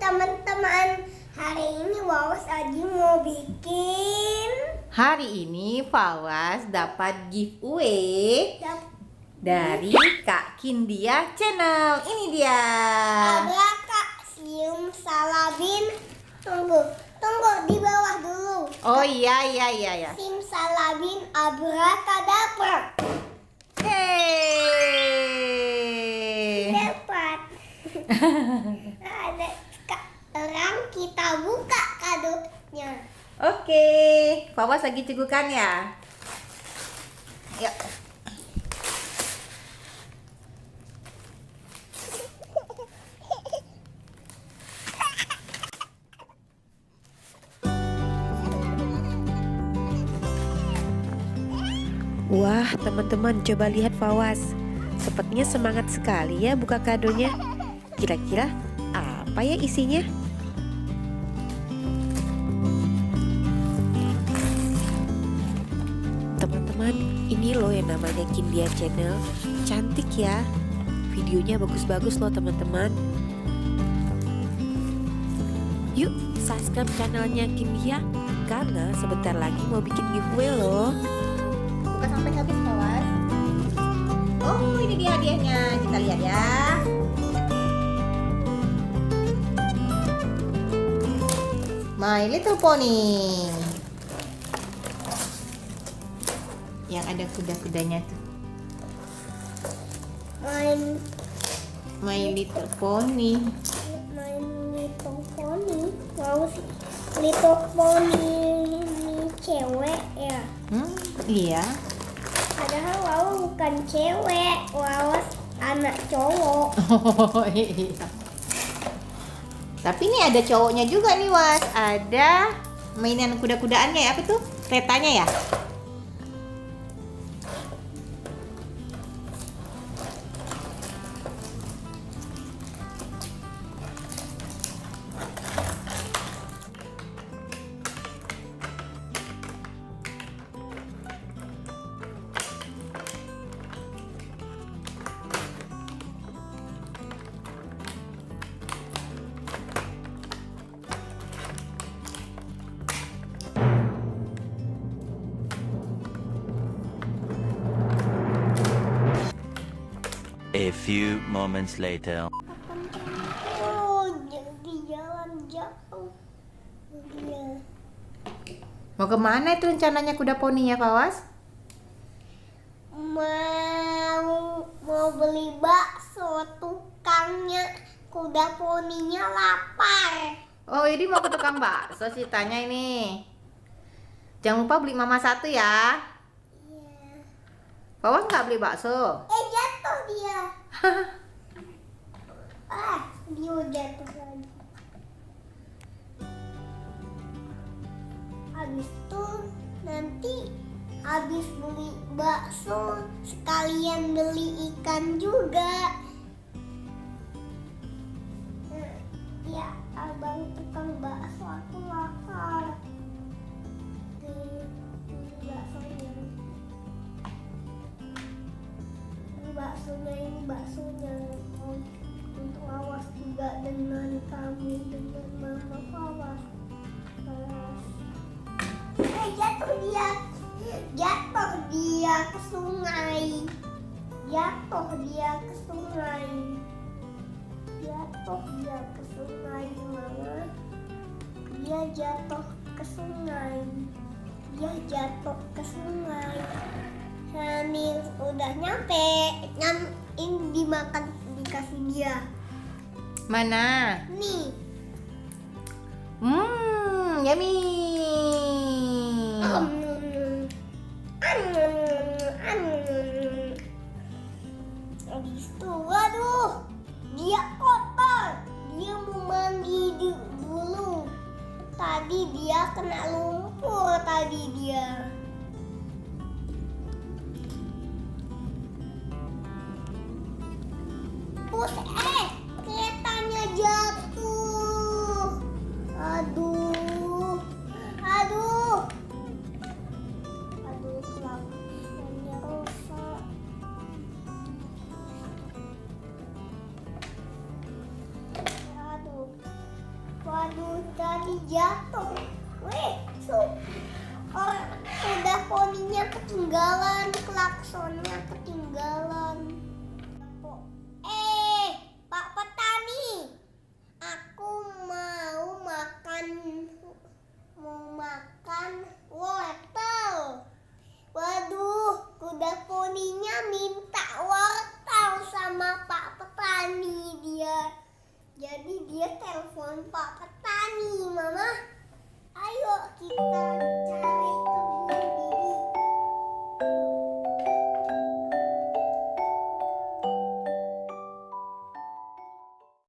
teman-teman. Hari ini Wawas Aji mau bikin. Hari ini Fawas dapat giveaway dari Kak Kindia Channel. Ini dia. Ada Kak Simsalabim. Tunggu di bawah dulu. Oh iya. Simsalabim Abracadabra. Hey. Dapat. Ada sekarang kita buka kadonya. Oke, Fawas lagi cegukan ya. Yuk. Wah, teman-teman, coba lihat Fawas. Sepertinya semangat sekali ya buka kadonya. Kira-kira apa ya isinya? Teman-teman, ini loh yang namanya Kindia Channel. Cantik ya. Videonya bagus-bagus loh teman-teman. Yuk, subscribe channelnya Kindia, karena sebentar lagi mau bikin giveaway loh. Buka sampai habis Fawas. Oh, ini dia hadiahnya. Kita lihat ya. My Little Pony. Yang ada kuda-kudanya tuh. My Little Pony. Mau Little Pony ini cewek ya. Iya. Padahal Wawas bukan cewek, Wawas anak cowok. Oh iya. Tapi ini ada cowoknya juga nih Was. Ada mainan kuda-kudaannya ya. Apa tuh? Keretanya ya? A few moments later. Oh, jadi jalan jauh. Dia Mau kemana itu rencananya kuda poninya Fawas? mau beli bakso, tukangnya kuda poninya lapar. Oh ini mau ke tukang bakso sih tanya ini. Jangan lupa beli mama satu ya. Iya. Fawas nggak beli bakso? Jatuh dia. Dia jatuh lagi. Habis itu nanti habis beli bakso sekalian beli ikan juga. Ya, abang tukang bakso, aku lapar. Beli baksonya. Baksonya untuk Awas juga dengan kami, dengan mama Fawas. Jatuh dia ke sungai. Mama. Dia jatuh ke sungai. Ini udah nyampe. Ini dimakan, dikasih dia. Mana? Nih. Yummy. Habis itu, waduh, dia kotor. Dia mau mandi dulu. Tadi dia kena lumpur dia. Keretanya jatuh. Aduh, lampunya rusak. jatuh. Weh, udah poninya ketinggalan klaksonnya.